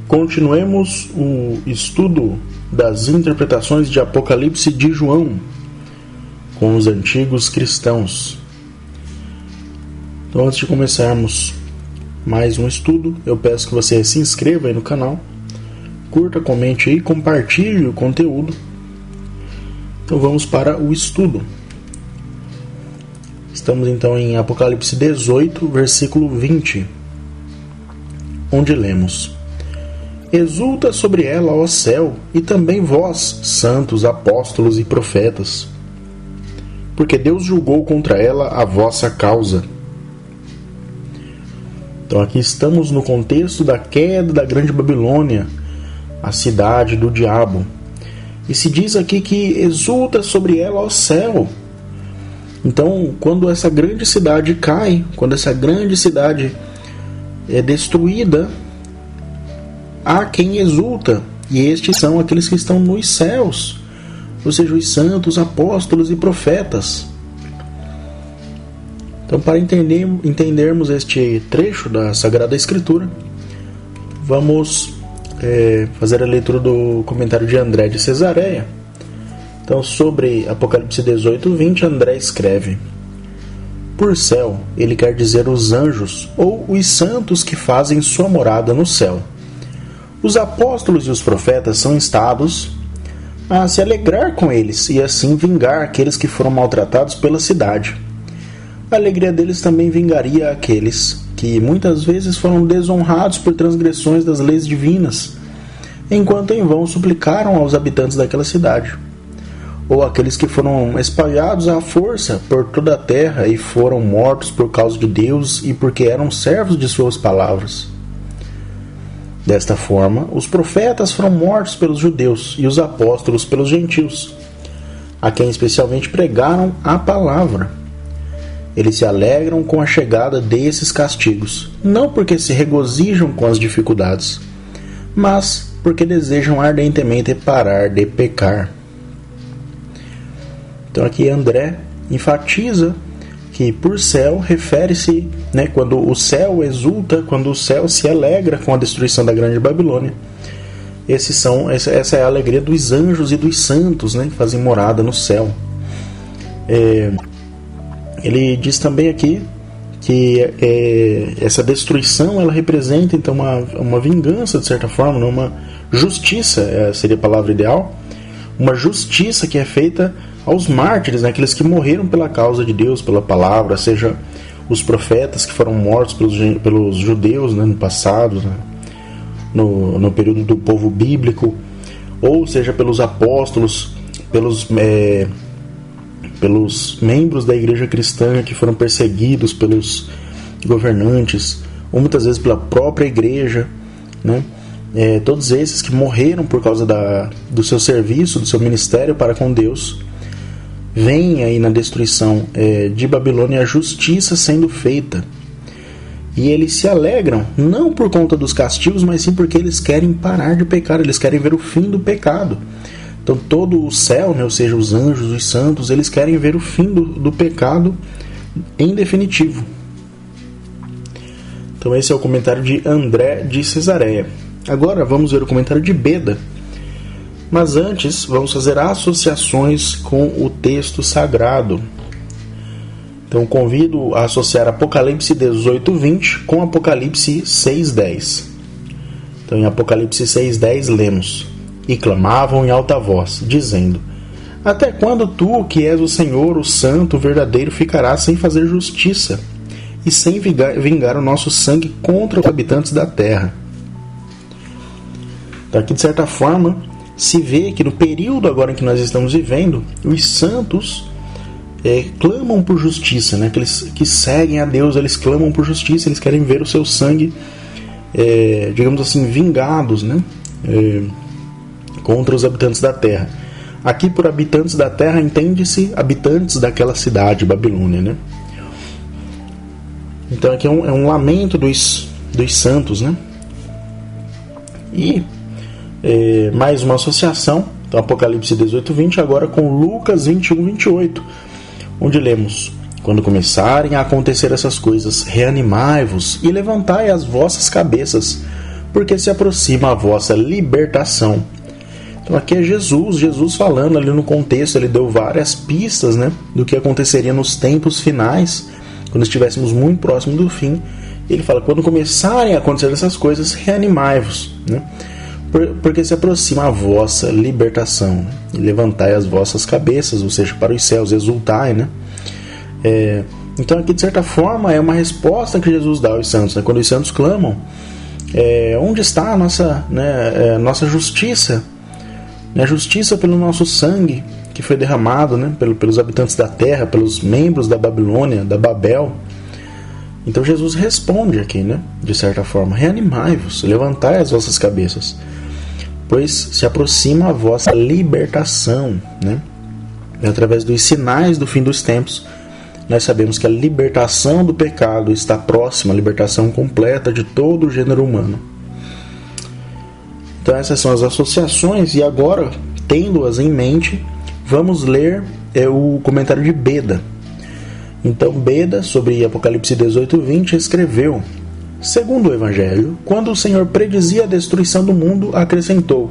Continuemos o estudo das interpretações de Apocalipse de João com os antigos cristãos. Então, antes de começarmos mais um estudo, eu peço que você se inscreva aí no canal, curta, comente aí, compartilhe o conteúdo. Então vamos para o estudo. Estamos então em Apocalipse 18, versículo 20, onde lemos: Exulta sobre ela, ó céu, e também vós, santos, apóstolos e profetas, porque Deus julgou contra ela a vossa causa. Então aqui estamos no contexto da queda da Grande Babilônia, a cidade do diabo. E se diz aqui que exulta sobre ela, ó céu. Então, quando essa grande cidade cai, quando essa grande cidade é destruída, há quem exulta, e estes são aqueles que estão nos céus, ou seja, os santos, apóstolos e profetas. Então, para entendermos este trecho da Sagrada Escritura, vamos fazer a leitura do comentário de André de Cesareia. Então, sobre Apocalipse 18, 20, André escreve: Por céu, ele quer dizer os anjos, ou os santos que fazem sua morada no céu. Os apóstolos e os profetas são instados a se alegrar com eles e assim vingar aqueles que foram maltratados pela cidade. A alegria deles também vingaria aqueles que muitas vezes foram desonrados por transgressões das leis divinas, enquanto em vão suplicaram aos habitantes daquela cidade, ou aqueles que foram espalhados à força por toda a terra e foram mortos por causa de Deus e porque eram servos de suas palavras. Desta forma, os profetas foram mortos pelos judeus e os apóstolos pelos gentios, a quem especialmente pregaram a palavra. Eles se alegram com a chegada desses castigos, não porque se regozijam com as dificuldades, mas porque desejam ardentemente parar de pecar. Então aqui André enfatiza que por céu refere-se, quando o céu exulta, quando o céu se alegra com a destruição da Grande Babilônia. Essa é a alegria dos anjos e dos santos, que fazem morada no céu. Ele diz também aqui que essa destruição ela representa então uma vingança, de certa forma, uma justiça, seria a palavra ideal, uma justiça que é feita aos mártires, aqueles que morreram pela causa de Deus, pela palavra, seja os profetas que foram mortos pelos judeus no passado, no período do povo bíblico, ou seja pelos apóstolos, pelos membros da igreja cristã que foram perseguidos pelos governantes, ou muitas vezes pela própria igreja, todos esses que morreram por causa do seu serviço, do seu ministério para com Deus. Vem aí na destruição de Babilônia a justiça sendo feita. E eles se alegram, não por conta dos castigos, mas sim porque eles querem parar de pecar, eles querem ver o fim do pecado. Então todo o céu, ou seja, os anjos, os santos, eles querem ver o fim do pecado em definitivo. Então esse é o comentário de André de Cesareia. Agora vamos ver o comentário de Beda. Mas antes, vamos fazer associações com o texto sagrado. Então, convido a associar Apocalipse 18, 20 com Apocalipse 6, 10. Então, em Apocalipse 6, 10, lemos: E clamavam em alta voz, dizendo: Até quando tu, que és o Senhor, o Santo, o verdadeiro, ficarás sem fazer justiça e sem vingar o nosso sangue contra os habitantes da terra? Então, aqui, de certa forma, se vê que no período agora em que nós estamos vivendo, os santos clamam por justiça, aqueles que seguem a Deus, eles clamam por justiça, eles querem ver o seu sangue, digamos assim, vingados, contra os habitantes da terra. Aqui por habitantes da terra entende-se habitantes daquela cidade, Babilônia, Então aqui é um lamento dos santos, né? E mais uma associação, então Apocalipse 18:20, agora com Lucas 21:28, onde lemos: quando começarem a acontecer essas coisas, reanimai-vos e levantai as vossas cabeças, porque se aproxima a vossa libertação. Então aqui é Jesus falando ali no contexto, ele deu várias pistas, né, do que aconteceria nos tempos finais, quando estivéssemos muito próximo do fim. Ele fala: quando começarem a acontecer essas coisas, reanimai-vos, né, porque se aproxima a vossa libertação, né, e levantai as vossas cabeças, ou seja, para os céus, exultai, né. Então aqui de certa forma é uma resposta que Jesus dá aos santos, né? Quando os santos clamam, onde está a nossa justiça, né? Justiça pelo nosso sangue que foi derramado, né? pelos habitantes da terra, pelos membros da Babilônia, da Babel. Então Jesus responde aqui, né? De certa forma: reanimai-vos, levantai as vossas cabeças, pois se aproxima a vossa libertação, né? E através dos sinais do fim dos tempos, nós sabemos que a libertação do pecado está próxima, a libertação completa de todo o gênero humano. Então essas são as associações, e agora, tendo-as em mente, vamos ler o comentário de Beda. Então Beda, sobre Apocalipse 18:20, escreveu: segundo o Evangelho, quando o Senhor predizia a destruição do mundo, acrescentou: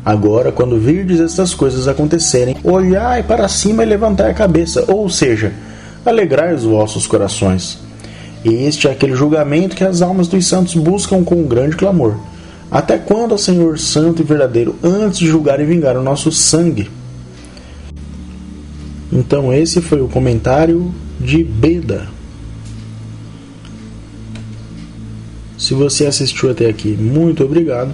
agora, quando virdes estas coisas acontecerem, olhai para cima e levantai a cabeça, ou seja, alegrai os vossos corações. Este é aquele julgamento que as almas dos santos buscam com um grande clamor. Até quando, ó Senhor santo e verdadeiro, antes de julgar e vingar o nosso sangue? Então esse foi o comentário de Beda. Se você assistiu até aqui, muito obrigado.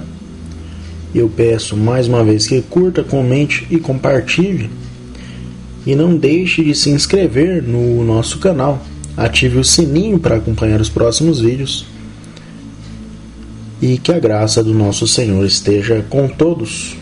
Eu peço mais uma vez que curta, comente e compartilhe. E não deixe de se inscrever no nosso canal. Ative o sininho para acompanhar os próximos vídeos. E que a graça do nosso Senhor esteja com todos.